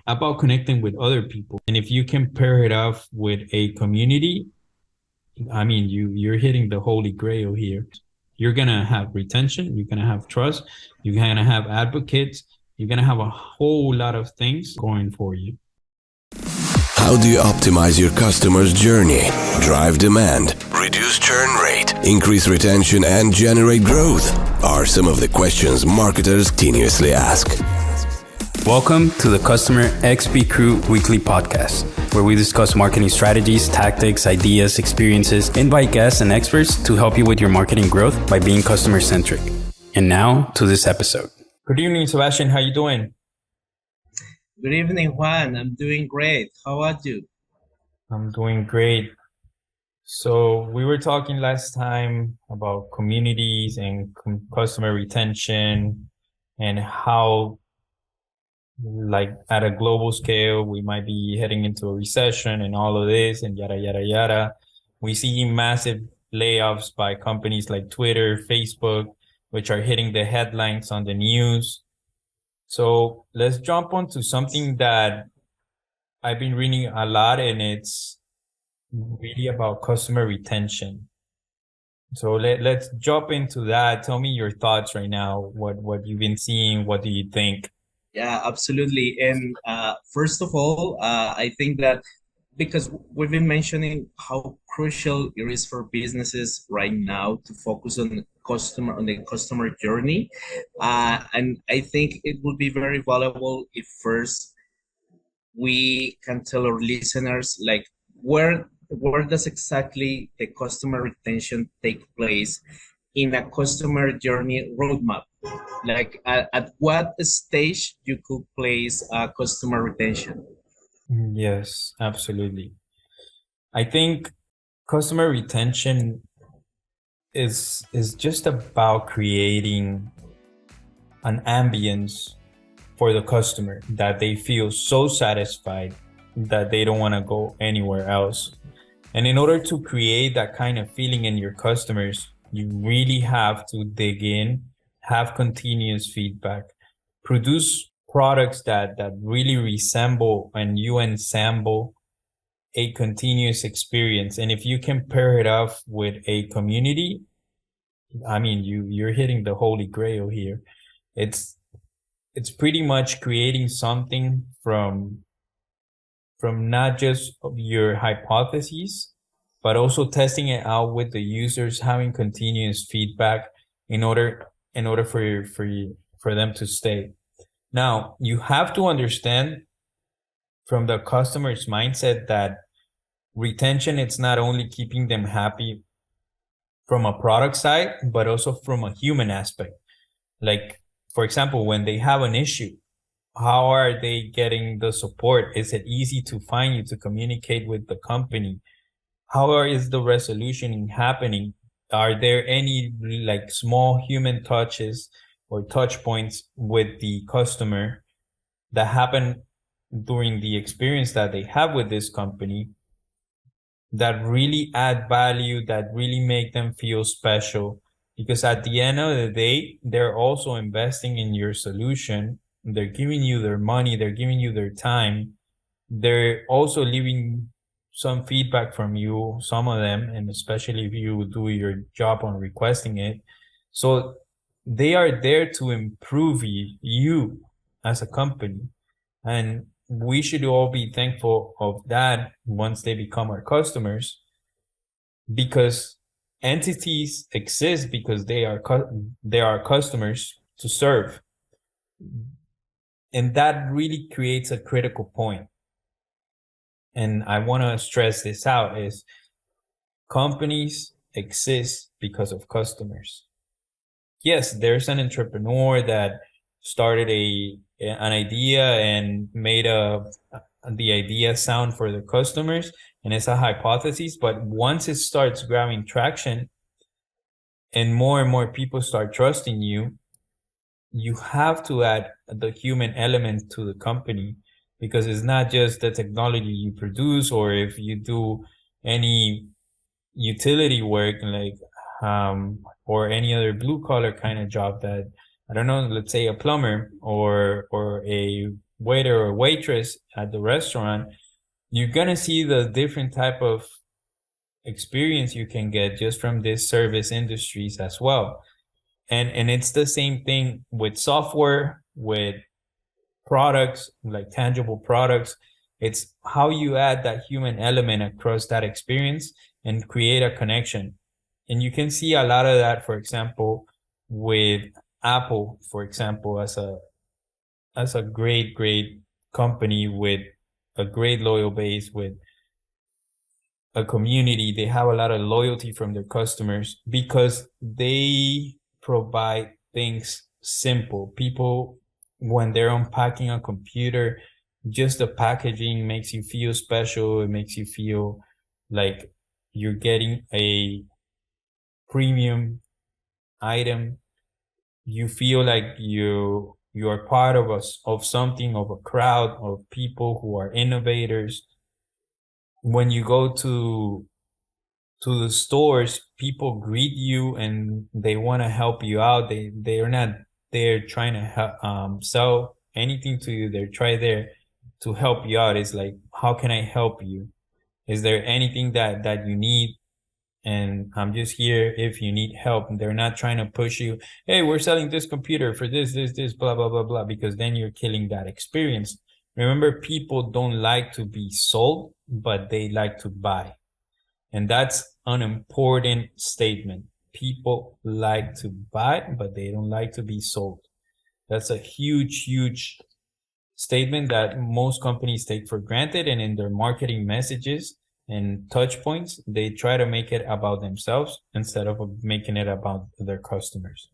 about connecting with other people. And if you can pair it off with a community, I mean, you're hitting the holy grail here. You're gonna have retention, you're gonna have trust, you're gonna have advocates, you're gonna have a whole lot of things going for you. How do you optimize your customer's journey, drive demand, reduce churn rate, increase retention, and generate growth? Are some of the questions marketers continuously ask. Welcome to the Customer XP Crew Weekly Podcast, where we discuss marketing strategies, tactics, ideas, experiences, invite guests and experts to help you with your marketing growth by being customer-centric. And now to this episode. Good evening, Sebastian. How you doing? Good evening, Juan. I'm doing great. How are you? I'm doing great. So we were talking last time about communities and customer retention and how, like, at a global scale, we might be heading into a recession and all of this and yada, yada, yada. We see massive layoffs by companies like Twitter, Facebook, which are hitting the headlines on the news. So let's jump onto something that I've been reading a lot, and it's really about customer retention. So let's jump into that. Tell me your thoughts right now. What you've been seeing. What do you think? Yeah, absolutely. And first of all, I think that because we've been mentioning how crucial it is for businesses right now to focus on the customer journey, and I think it would be very valuable if first we can tell our listeners like where does exactly the customer retention take place in a customer journey roadmap, like at what stage you could place customer retention. Yes, absolutely. I think customer retention is just about creating an ambience for the customer that they feel so satisfied that they don't want to go anywhere else. And in order to create that kind of feeling in your customers, you really have to dig in, have continuous feedback, produce products that really resemble and you ensemble a continuous experience. And if you can pair it off with a community, I mean, you're hitting the holy grail here. It's pretty much creating something from not just your hypotheses, but also testing it out with the users, having continuous feedback in order for them to stay. Now, you have to understand from the customer's mindset that retention, it's not only keeping them happy from a product side, but also from a human aspect. Like, for example, when they have an issue, how are they getting the support? Is it easy to find you to communicate with the company? Is the resolution happening? Are there any like small human touches or touch points with the customer that happen during the experience that they have with this company that really add value, that really make them feel special? Because at the end of the day, they're also investing in your solution. They're giving you their money, they're giving you their time. They're also leaving some feedback from you, some of them, and especially if you do your job on requesting it. So they are there to improve you as a company. And we should all be thankful of that once they become our customers, because entities exist because they are customers to serve. And that really creates a critical point. And I want to stress this out is companies exist because of customers. Yes, there's an entrepreneur that started an idea and made the idea sound for the customers, and it's a hypothesis, but once it starts grabbing traction and more people start trusting you, you have to add the human element to the company, because it's not just the technology you produce, or if you do any utility work, like or any other blue collar kind of job that, I don't know, let's say a plumber or a waiter or waitress at the restaurant, you're gonna see the different type of experience you can get just from this service industries as well. And it's the same thing with software, with products, like tangible products. It's how you add that human element across that experience and create a connection. And you can see a lot of that, for example, with Apple, for example, as a great company with a great loyal base, with a community. They have a lot of loyalty from their customers because they provide things simple. People, when they're unpacking a computer, just the packaging makes you feel special. It makes you feel like you're getting a premium item. You feel like you are part of something, of a crowd of people who are innovators. When you go to the stores, people greet you and they want to help you out. They are not there trying to sell anything to you. They're trying there to help you out. It's like, how can I help you? Is there anything that you need? And I'm just here if you need help. They're not trying to push you. Hey, we're selling this computer for this, blah, blah, blah, blah, because then you're killing that experience. Remember, people don't like to be sold, but they like to buy. And that's an important statement. People like to buy, but they don't like to be sold. That's a huge statement that most companies take for granted. And in their marketing messages and touch points, they try to make it about themselves instead of making it about their customers.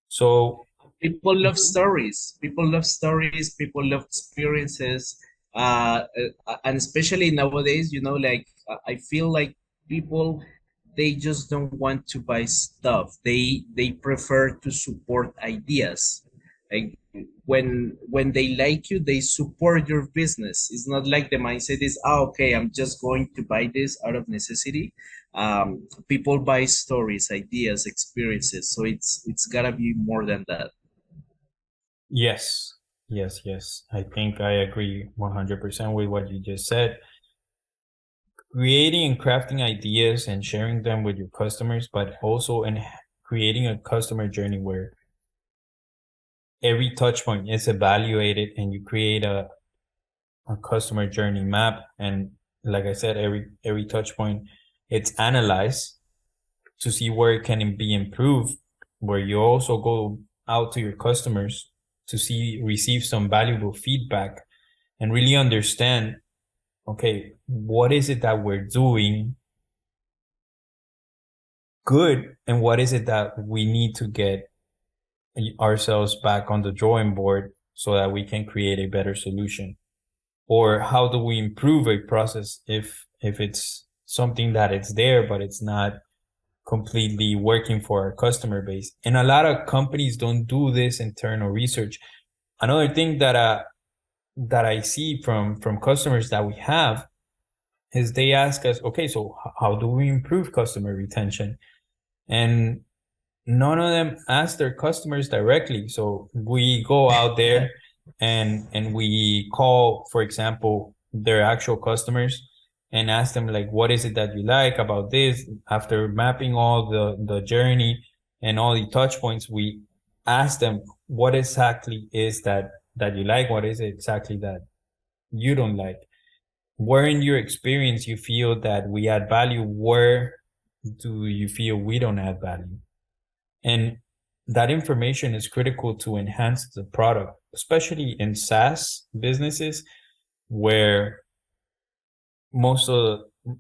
So people love stories. People love stories. People love experiences. And especially nowadays, like I feel like people, they just don't want to buy stuff. They prefer to support ideas. Like when they like you, they support your business. It's not like the mindset is, okay, I'm just going to buy this out of necessity. People buy stories, ideas, experiences. So it's gotta be more than that. yes. I think I agree 100% with what you just said. Creating and crafting ideas and sharing them with your customers, but also in creating a customer journey where every touch point is evaluated and you create a customer journey map. And like I said, every touch point, it's analyzed to see where it can be improved, where you also go out to your customers to receive some valuable feedback and really understand, okay, what is it that we're doing good and what is it that we need to get ourselves back on the drawing board so that we can create a better solution? Or how do we improve a process if it's something that it's there but it's not completely working for our customer base? And a lot of companies don't do this internal research. Another thing that I see from customers that we have is they ask us, okay, so how do we improve customer retention? And none of them ask their customers directly. So we go out there and we call, for example, their actual customers and ask them, like, what is it that you like about this? After mapping all the journey and all the touch points, we ask them, what exactly is that you like? What is it exactly that you don't like? Where in your experience you feel that we add value? Where do you feel we don't add value? And that information is critical to enhance the product, especially in SaaS businesses where most of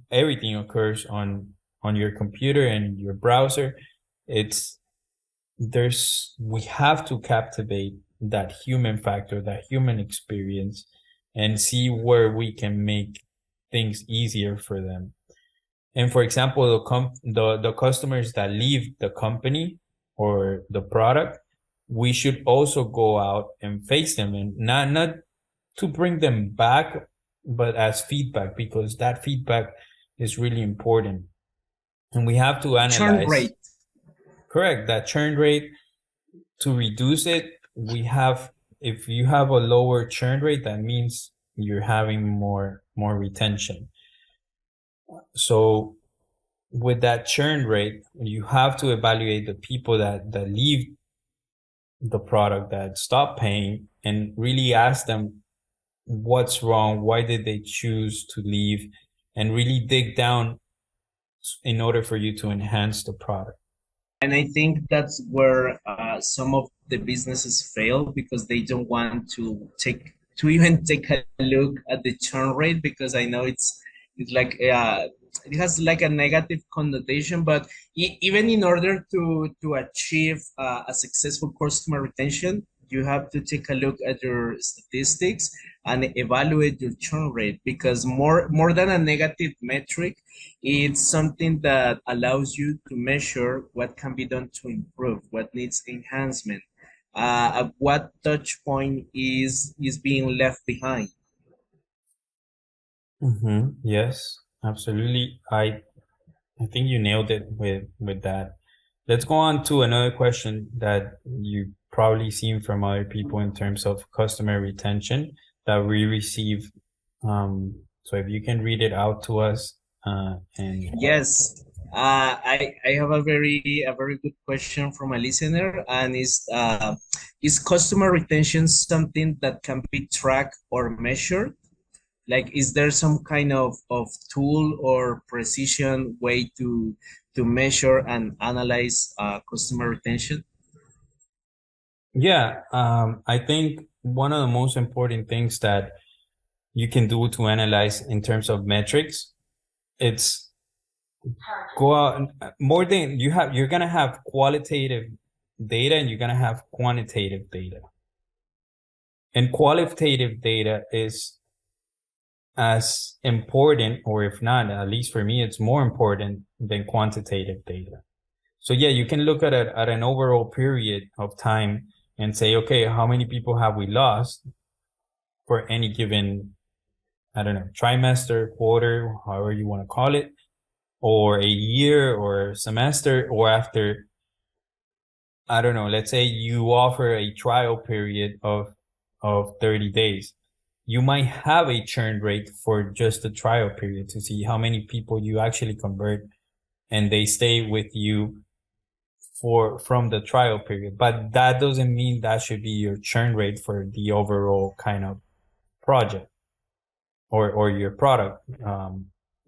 everything occurs on your computer and your browser. We have to captivate that human factor, that human experience, and see where we can make things easier for them. And for example, the customers that leave the company or the product, we should also go out and face them, and not to bring them back, but as feedback, because that feedback is really important. And we have to analyze. Churn rate. Correct. That churn rate, to reduce it, we have if you have a lower churn rate, that means you're having more retention. So with that churn rate, you have to evaluate the people that leave the product, that stop paying, and really ask them what's wrong, why did they choose to leave, and really dig down in order for you to enhance the product. And I think that's where some of the businesses fail because they don't want to even take a look at the churn rate, because I know it's like it has like a negative connotation. But even in order to achieve a successful customer retention, you have to take a look at your statistics and evaluate your churn rate, because more than a negative metric, it's something that allows you to measure what can be done to improve, what needs enhancement, at what touch point is being left behind. Yes, absolutely. I think you nailed it with that. Let's go on to another question that you probably seen from other people in terms of customer retention that we receive. So if you can read it out to us, and Yes, I have a very good question from a listener, and is customer retention something that can be tracked or measured? Like, is there some kind of tool or precision way to measure and analyze customer retention? yeah, I think one of the most important things that you can do to analyze in terms of metrics, it's go out more than you're gonna have qualitative data and you're gonna have quantitative data. And qualitative data is as important, or if not, at least for me, it's more important than quantitative data. So yeah, you can look at it at an overall period of time and say, okay, how many people have we lost for any given, I don't know, trimester, quarter, however you want to call it, or a year or semester, or after, I don't know, let's say you offer a trial period of 30 days. You might have a churn rate for just the trial period to see how many people you actually convert and they stay with you from the trial period. But that doesn't mean that should be your churn rate for the overall kind of project or your product.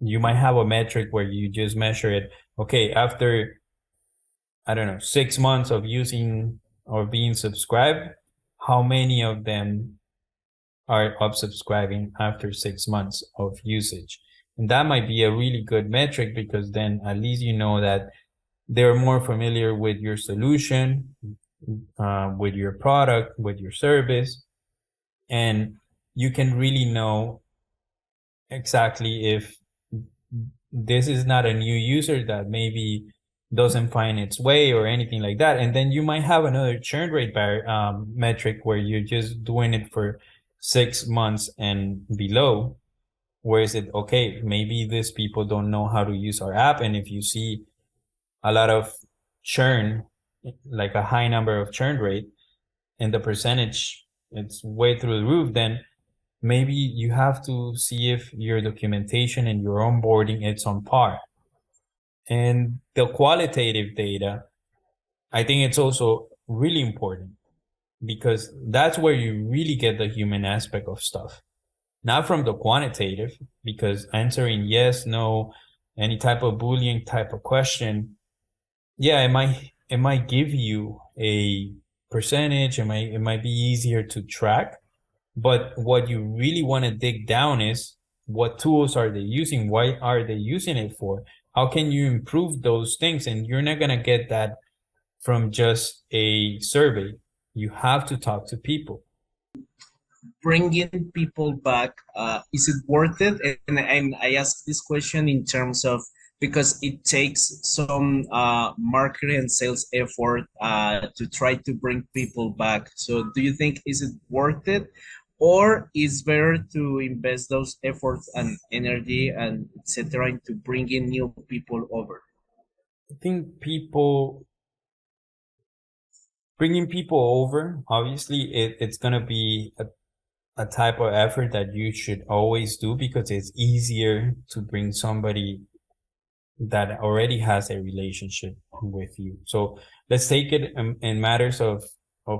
You might have a metric where you just measure it. Okay, after, I don't know, 6 months of using or being subscribed, how many of them are unsubscribing after 6 months of usage? And that might be a really good metric, because then at least you know that they're more familiar with your solution, with your product, with your service, and you can really know exactly if this is not a new user that maybe doesn't find its way or anything like that. And then you might have another churn rate metric where you're just doing it for 6 months and below. Where is it? Okay, maybe these people don't know how to use our app. And if you see a lot of churn, like a high number of churn rate, and the percentage, it's way through the roof, then maybe you have to see if your documentation and your onboarding, it's on par. And the qualitative data, I think it's also really important, because that's where you really get the human aspect of stuff. Not from the quantitative, because answering yes, no, any type of Boolean type of question, yeah, it might give you a percentage, it might be easier to track. But what you really want to dig down is, what tools are they using? Why are they using it for? How can you improve those things? And you're not going to get that from just a survey. You have to talk to people. Bringing people back, is it worth it? And I ask this question in terms of, because it takes some marketing and sales effort to try to bring people back. So do you think, is it worth it, or is better to invest those efforts and energy and etc. into bringing new people over? I think people bringing people over, obviously, it's going to be a type of effort that you should always do because it's easier to bring somebody that already has a relationship with you. So let's take it in matters of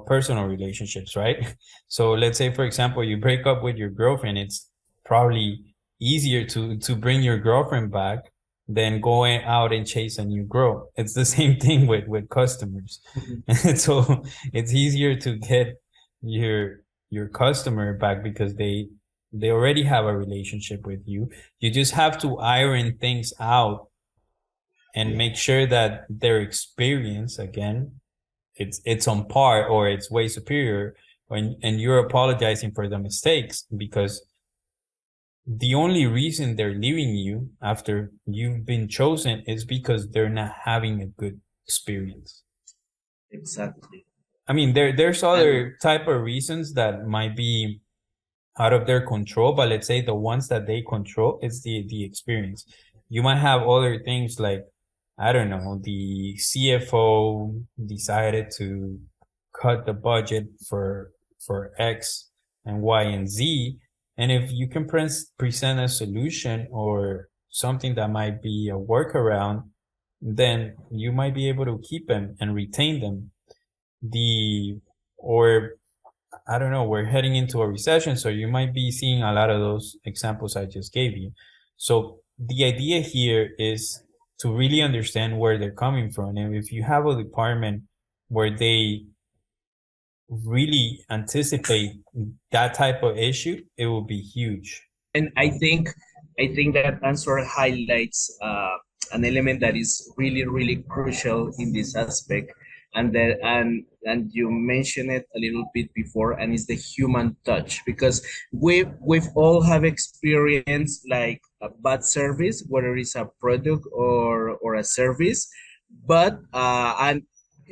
personal relationships, right? So let's say, for example, you break up with your girlfriend. It's probably easier to bring your girlfriend back than going out and chase a new girl. It's the same thing with customers. And so it's easier to get your customer back because they already have a relationship with you. You just have to iron things out and make sure that their experience, again, it's on par or it's way superior, and you're apologizing for the mistakes, because the only reason they're leaving you after you've been chosen is because they're not having a good experience. Exactly. I mean, there's other type of reasons that might be out of their control, but let's say the ones that they control is the experience. You might have other things like, I don't know, the CFO decided to cut the budget for X and Y and Z. And if you can present a solution or something that might be a workaround, then you might be able to keep them and retain them. Or I don't know, we're heading into a recession, so you might be seeing a lot of those examples I just gave you. So the idea here is to really understand where they're coming from. And if you have a department where they really anticipate that type of issue, it will be huge. And I think that answer highlights an element that is really, really crucial in this aspect, and you mentioned it a little bit before, and it's the human touch, because we've all have experienced like a bad service, whether it's a product or a service, but and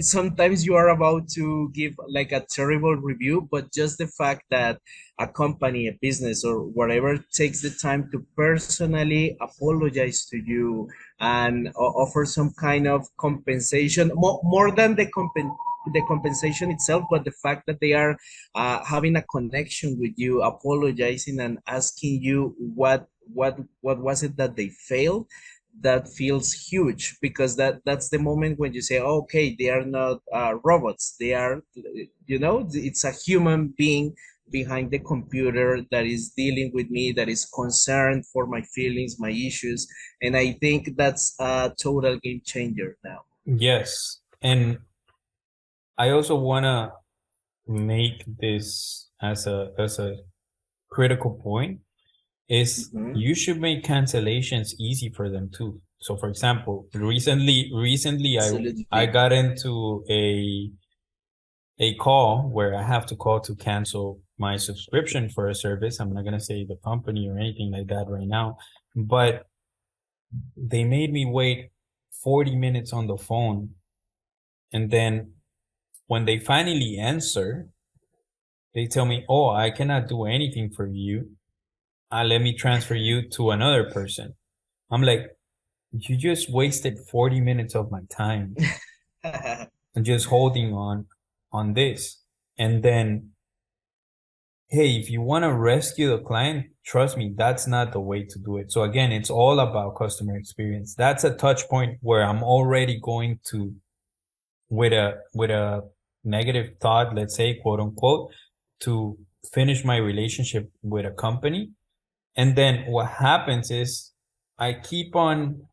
sometimes you are about to give like a terrible review, but just the fact that a company, a business, or whatever takes the time to personally apologize to you and offer some kind of compensation, more than the compensation itself, but the fact that they are having a connection with you, apologizing and asking you what was it that they failed, that feels huge, because that's the moment when you say, oh, okay, they are not robots, they are, it's a human being behind the computer that is dealing with me, that is concerned for my feelings, my issues. And I think that's a total game changer now. Yes. And I also want to make this as a critical point is you should make cancellations easy for them too. So for example, recently I got into a call where I have to call to cancel my subscription for a service. I'm not going to say the company or anything like that right now, but they made me wait 40 minutes on the phone. And then when they finally answer, they tell me, oh, I cannot do anything for you. Let me transfer you to another person. I'm like, you just wasted 40 minutes of my time and just holding on this. And then, hey, if you want to rescue the client, trust me, that's not the way to do it. So again, it's all about customer experience. That's a touch point where I'm already going to, with a negative thought, let's say, quote unquote, to finish my relationship with a company. And then what happens is I keep on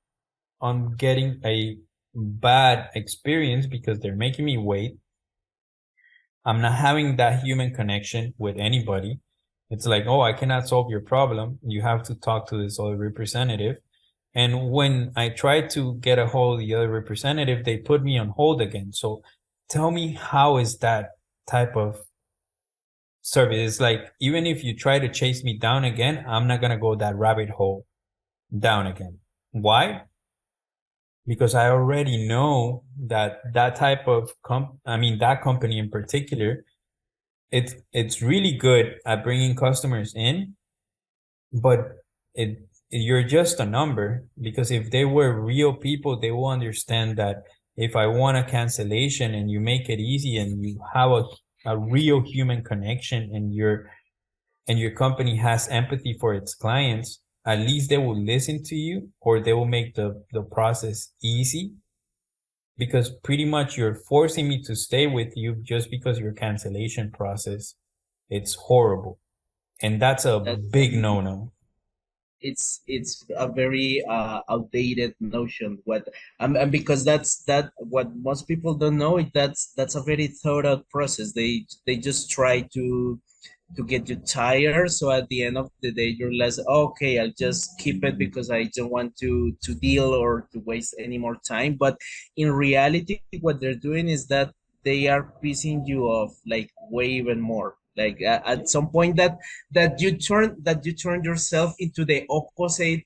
getting a bad experience because they're making me wait. I'm not having that human connection with anybody. It's like, oh, I cannot solve your problem. You have to talk to this other representative. And when I try to get a hold of the other representative, they put me on hold again. So tell me, how is that type of service? It's like, even if you try to chase me down again, I'm not going to go that rabbit hole down again. Why? Because I already know that type of that company in particular, it's really good at bringing customers in, but you're just a number. Because if they were real people, they will understand that if I want a cancellation and you make it easy and you have a real human connection and your company has empathy for its clients, at least they will listen to you, or they will make the process easy, because pretty much you're forcing me to stay with you just because your cancellation process, it's horrible. And that's a That big no-no. it's a very outdated notion. What and because that what most people don't know, that's a very thought out process. They just try to get you tired. So at the end of the day, you're less, okay, I'll just keep it because I don't want to deal or to waste any more time. But in reality, what they're doing is that they are pissing you off like way even more. Like at some point that you turn yourself into the opposite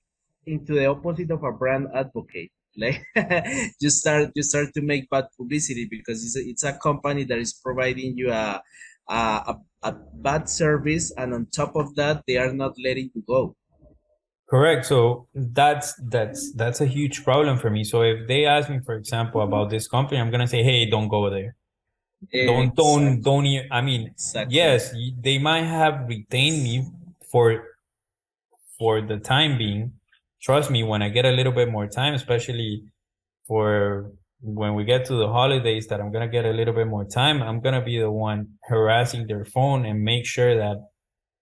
of a brand advocate. Like you start to make bad publicity because it's a company that is providing you a bad service, and on top of that they are not letting you go. Correct. So that's a huge problem for me. So if they ask me, for example, about this company, I'm gonna say, hey, don't go there. Exactly. I mean, Exactly. yes, they might have retained me for the time being. Trust me, when I get a little bit more time, especially for when we get to the holidays, that I'm gonna get a little bit more time, I'm gonna be the one harassing their phone and make sure that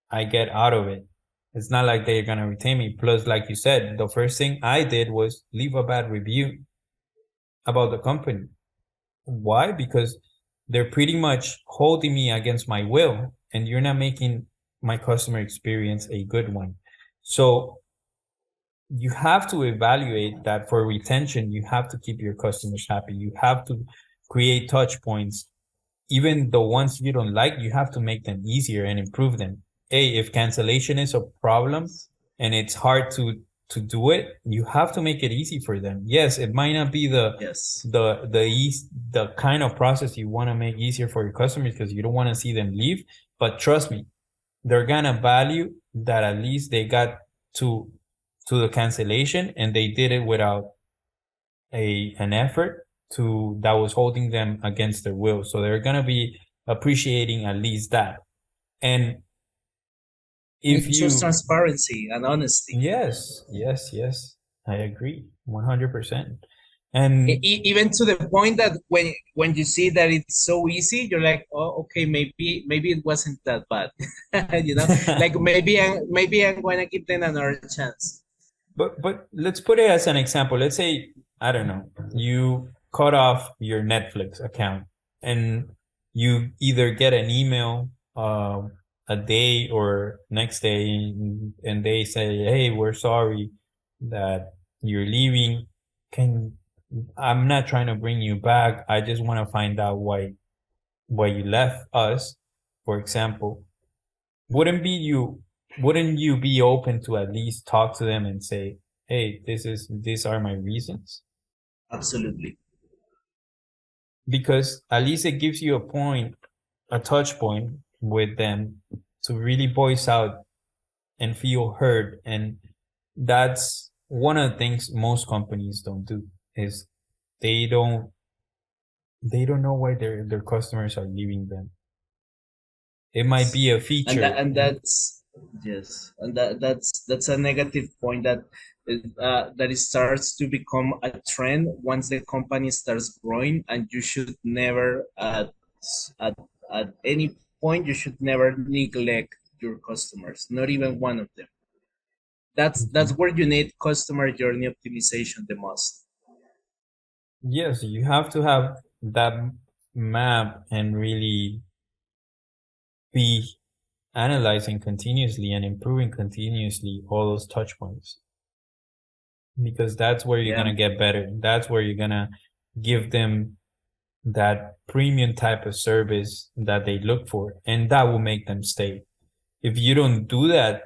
I get out of it. It's not like they're gonna retain me. Plus, like you said, the first thing I did was leave a bad review about the company. Why? Because they're pretty much holding me against my will, and you're not making my customer experience a good one. So you have to evaluate that for retention. You have to keep your customers happy. You have to create touch points. Even the ones you don't like, you have to make them easier and improve them. Hey, if cancellation is a problem and it's hard to do it, you have to make it easy for them. Yes, it might not be Yes. the kind of process you want to make easier for your customers because you don't want to see them leave. But trust me, they're gonna value that at least they got to the cancellation and they did it without an effort to that was holding them against their will. So they're gonna be appreciating at least that. And if It shows you transparency and honesty. yes, yes, yes, I agree 100%. And Even to the point that when you see that it's so easy, you're like, oh, okay, maybe it wasn't that bad. You know, like maybe I'm gonna give them another chance. but let's put it as an example. Let's say, I don't know, you cut off your Netflix account and you either get an email a day or next day and they say, hey, we're sorry that you're leaving. Can I'm not trying to bring you back. I just want to find out why you left us, for example. Wouldn't you be open to at least talk to them and say, hey, these are my reasons? Absolutely. Because at least it gives you a touch point with them to really voice out and feel heard. And that's one of the things most companies don't do, is they don't they don't know why their customers are leaving them. It might be a feature. And that's yes, and that's a negative point that it starts to become a trend once the company starts growing, and you should never at, at any point you should never neglect your customers, not even one of them. That's Mhm. where you need customer journey optimization the most. Yes, you have to have that map and really be analyzing continuously and improving continuously all those touch points, because that's where you're Yeah. gonna get better. That's where you're gonna give them that premium type of service that they look for, and that will make them stay. If you don't do that,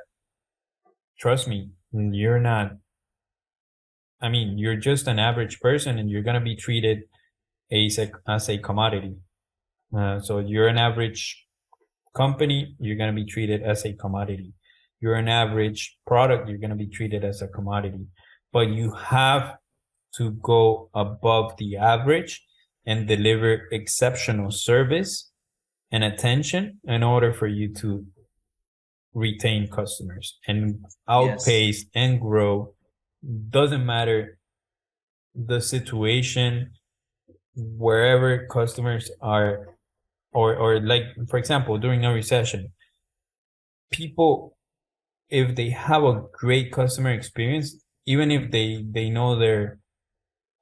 trust me, you're not. I mean, you're just an average person, and you're gonna be treated as a commodity. So you're an average company, you're going to be treated as a commodity. You're an average product, you're going to be treated as a commodity. But you have to go above the average and deliver exceptional service and attention in order for you to retain customers and outpace and grow. Doesn't matter the situation, wherever customers are, or like, for example, during a recession, people, if they have a great customer experience, even if they know they're,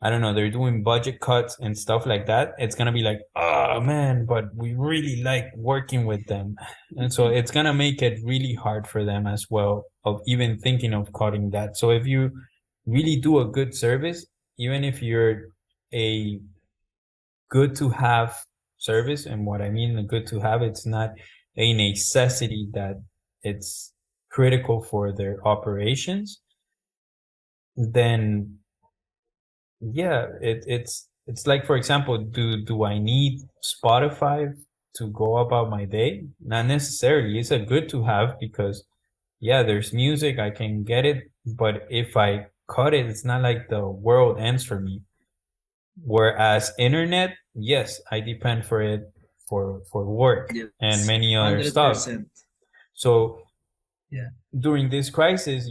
I don't know, they're doing budget cuts and stuff like that, it's gonna be like, oh man, but we really like working with them. And so it's gonna make it really hard for them as well of even thinking of cutting that. So if you really do a good service, even if you're a good to have service, and what I mean a good to have, it's not a necessity that it's critical for their operations, then yeah, it's like, for example, do I need Spotify to go about my day? Not necessarily. It's a good to have because yeah, there's music, I can get it, but if I cut it, it's not like the world ends for me. Whereas internet, yes, I depend for it for work and many other 100%. stuff. So during this crisis,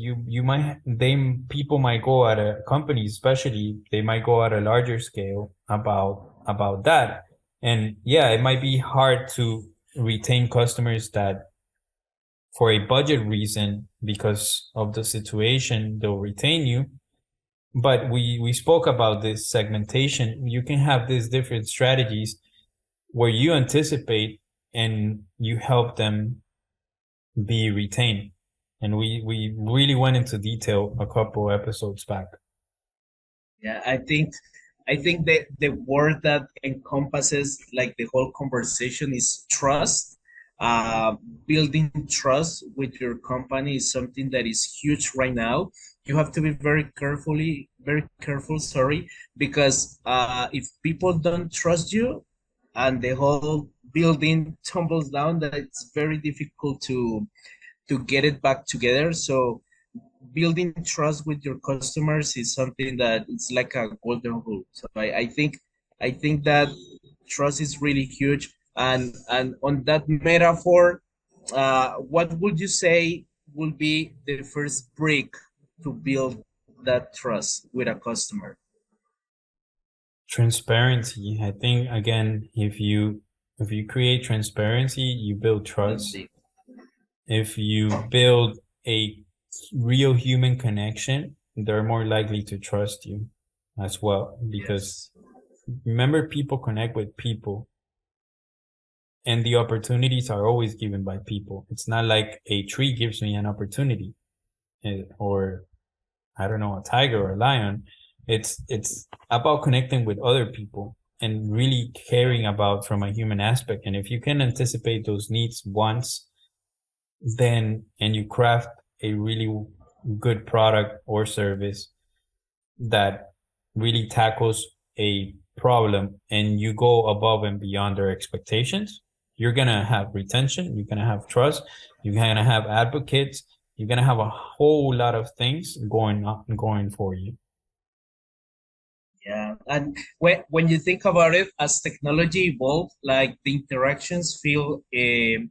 people might go at a company, especially they might go at a larger scale about that. And yeah, it might be hard to retain customers that for a budget reason, because of the situation, they'll retain you. But we spoke about this segmentation. You can have these different strategies where you anticipate and you help them be retained. And we really went into detail a couple episodes back. Yeah, I think that the word that encompasses like the whole conversation is trust. Building trust with your company is something that is huge right now. You have to be very careful, sorry, because if people don't trust you and the whole building tumbles down, that it's very difficult to get it back together. So building trust with your customers is something that it's like a golden rule. So I think that trust is really huge. And on that metaphor, what would you say will be the first brick to build that trust with a customer? Transparency. I think again, if you create transparency, you build trust. If you build a real human connection, they're more likely to trust you as well. Because remember, people connect with people, and the opportunities are always given by people. It's not like a tree gives me an opportunity, or I don't know, a tiger or a lion. It's about connecting with other people and really caring about from a human aspect. And if you can anticipate those needs once, then, and you craft a really good product or service that really tackles a problem, and you go above and beyond their expectations, you're going to have retention, you're going to have trust, you're going to have advocates, you're going to have a whole lot of things going for you. Yeah, and when you think about it, as technology evolves, like the interactions feel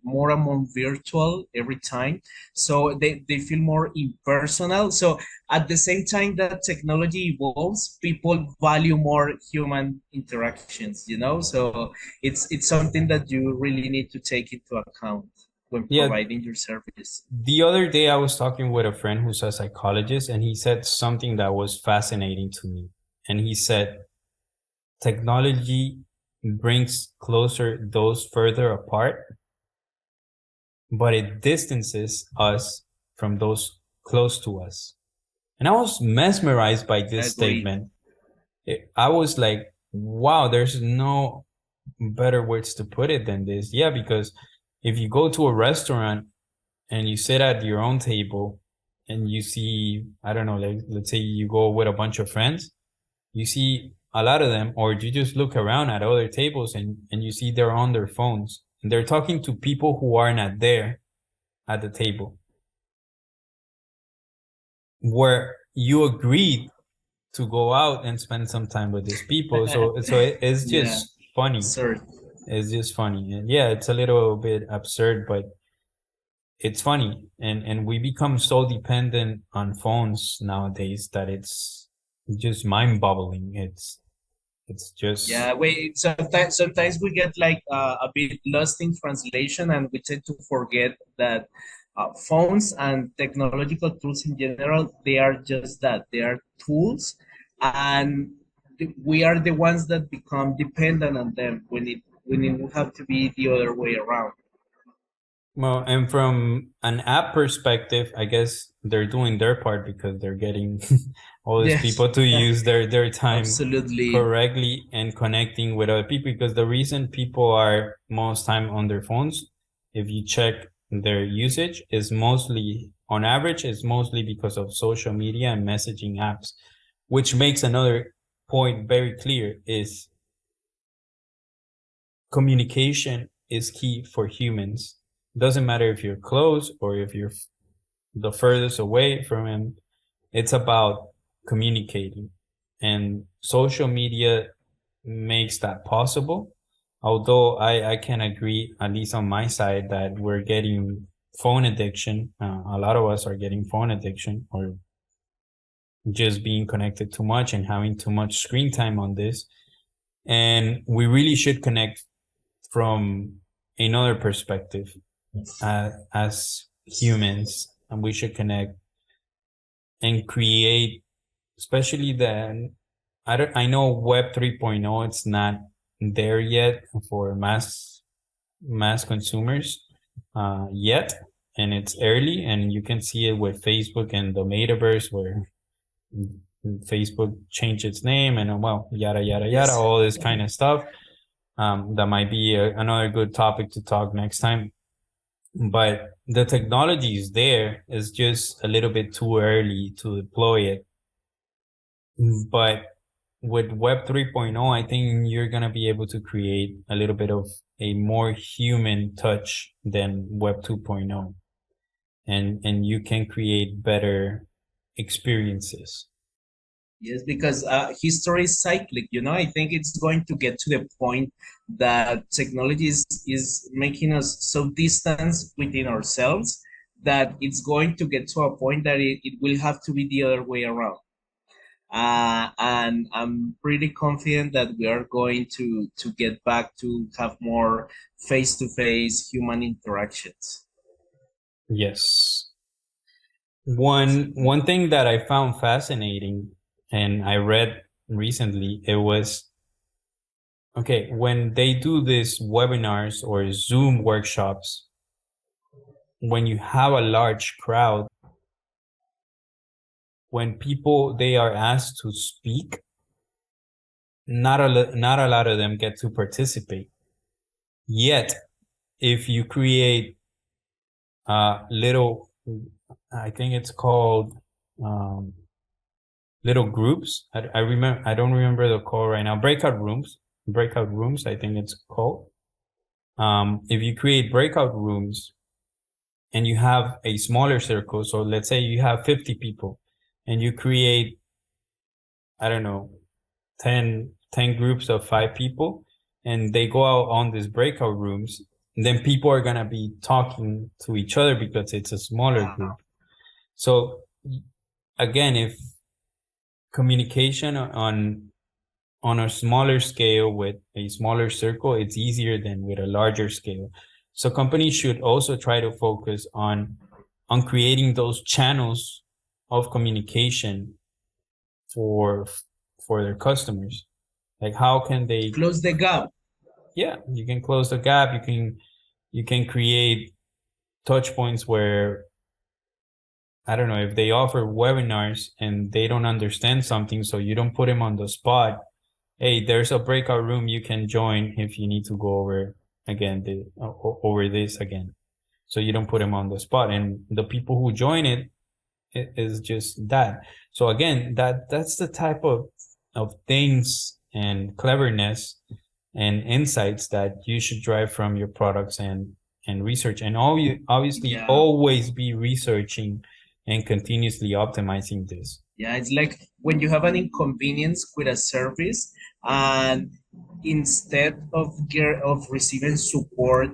more and more virtual every time. So they feel more impersonal. So at the same time that technology evolves, people value more human interactions, you know? So it's something that you really need to take into account when providing your service. The other day I was talking with a friend who's a psychologist, and he said something that was fascinating to me. And he said, technology brings closer those further apart, but it distances us from those close to us. And I was mesmerized by this statement. I was like, wow, there's no better words to put it than this. Yeah, because if you go to a restaurant and you sit at your own table and you see, I don't know, like, let's say you go with a bunch of friends, you see a lot of them, or you just look around at other tables and you see they're on their phones and they're talking to people who are not there at the table. Where you agreed to go out and spend some time with these people. So it's Yeah, just funny. sir. It's just funny. And yeah, it's a little bit absurd, but it's funny. And we become so dependent on phones nowadays that it's just mind-boggling. It's just Yeah, we sometimes we get like a bit lost in translation, and we tend to forget that phones and technological tools in general, they are just that. They are tools, and we are the ones that become dependent on them when it would have to be the other way around. well, and from an app perspective, I guess they're doing their part because they're getting all these Yes, people to use their time absolutely. correctly and connecting with other people. Because the reason people are most time on their phones, if you check their usage, is mostly on average is mostly because of social media and messaging apps, which makes another point very clear is communication is key for humans. Doesn't matter if you're close or if you're the furthest away from him. It's about communicating, and social media makes that possible. Although I can agree, at least on my side, that we're getting phone addiction. A lot of us are getting phone addiction or just being connected too much and having too much screen time on this. And we really should connect from another perspective as humans, and we should connect and create, especially the I know Web 3.0, it's not there yet for mass consumers yet, and it's early, and you can see it with Facebook and the metaverse where Facebook changed its name and well, yada yada yada, Yes. all this kind of stuff. That might be another good topic to talk next time. But the technology is there. It's just a little bit too early to deploy it. But with Web 3.0, I think you're going to be able to create a little bit of a more human touch than Web 2.0. And you can create better experiences. Yes, because history is cyclic, you know. I think it's going to get to the point that technology is making us so distant within ourselves that it's going to get to a point that it will have to be the other way around. And I'm pretty confident that we are going to get back to have more face-to-face human interactions. Yes. One thing that I found fascinating and I read recently, it was okay, when they do these webinars or Zoom workshops, when you have a large crowd, when people they are asked to speak, not a lot of them get to participate. Yet, if you create little, I think it's called little groups. I remember, I don't remember the call right now. Breakout rooms, I think it's called. If you create breakout rooms and you have a smaller circle, so let's say you have 50 people and you create, I don't know, 10 groups of 5 people and they go out on these breakout rooms, then people are going to be talking to each other because it's a smaller group. So again, if communication on a smaller scale with a smaller circle, it's easier than with a larger scale. So companies should also try to focus on creating those channels of communication for their customers. Like how can they close the gap? Yeah, you can close the gap. You can create touch points where, I don't know, if they offer webinars and they don't understand something, so you don't put them on the spot. Hey, there's a breakout room you can join if you need to go over over this again. So you don't put them on the spot, and the people who join it is just that. So again, that's the type of things and cleverness and insights that you should drive from your products and research, and obviously always be researching and continuously optimizing this. Yeah, it's like when you have an inconvenience with a service, and instead of receiving support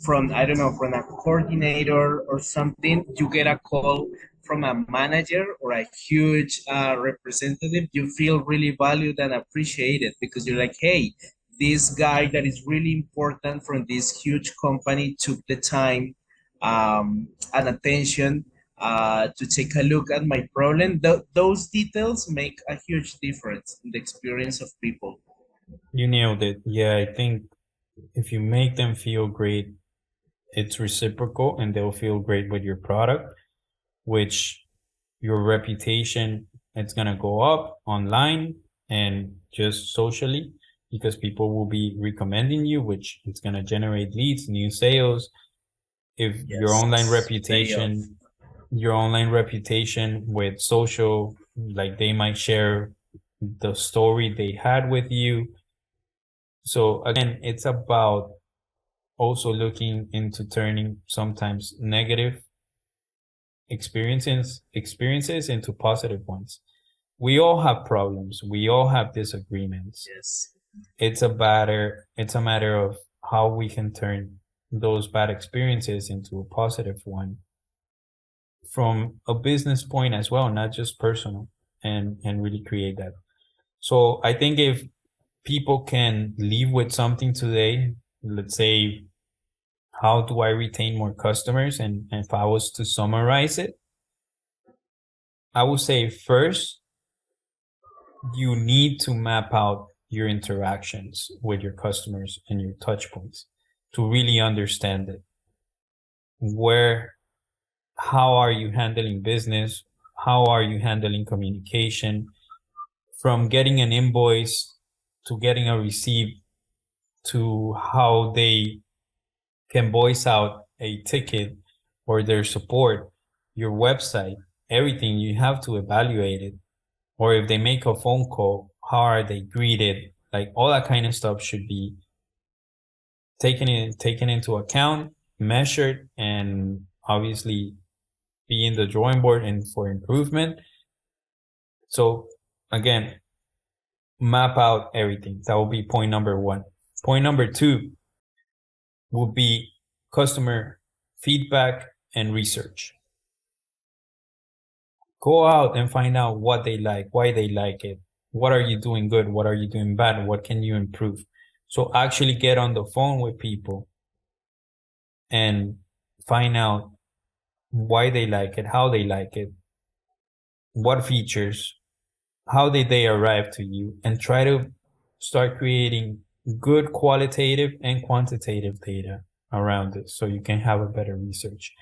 from, I don't know, from a coordinator or something, you get a call from a manager or a huge representative. You feel really valued and appreciated because you're like, hey, this guy that is really important from this huge company took the time and attention to take a look at my problem. Those details make a huge difference in the experience of people. You nailed it. Yeah, I think if you make them feel great, it's reciprocal and they'll feel great with your product, which your reputation, it's going to go up online and just socially because people will be recommending you, which it's going to generate leads, new sales. If your online Yes, reputation, your online reputation with social, like they might share the story they had with you. So again, it's about also looking into turning sometimes negative experiences into positive ones. We all have problems. We all have disagreements. yes. It's a matter of how we can turn those bad experiences into a positive one from a business point as well, not just personal, and really create that. So I think if people can leave with something today, let's say, how do I retain more customers? And if I was to summarize it, I would say first, you need to map out your interactions with your customers and your touch points to really understand it. How are you handling business? How are you handling communication? From getting an invoice to getting a receipt to how they can voice out a ticket or their support, your website, everything, you have to evaluate it. Or if they make a phone call, how are they greeted? Like all that kind of stuff should be taken into account, measured, and obviously be in the drawing board and for improvement. So again, map out everything. That will be point number one. Point number two will be customer feedback and research. Go out and find out what they like, why they like it. What are you doing good? What are you doing bad? What can you improve? So actually get on the phone with people and find out why they like it, how they like it, what features, how did they arrive to you, and try to start creating good qualitative and quantitative data around it so you can have a better research.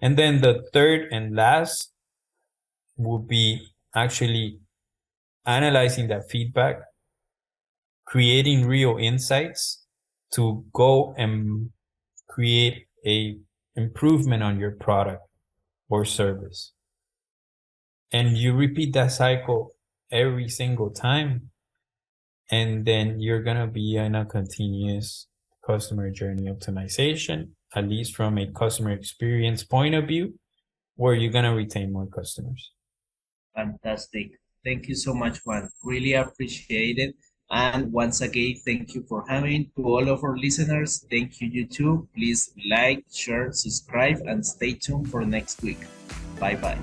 And then the third and last will be actually analyzing that feedback, creating real insights to go and create a improvement on your product or service. And you repeat that cycle every single time, and then you're going to be in a continuous customer journey optimization, at least from a customer experience point of view, where you're going to retain more customers. Fantastic. Thank you so much, Juan. Really appreciate it. And once again, thank you for having. To all of our listeners, thank you, you too. Please like, share, subscribe, and stay tuned for next week. Bye bye.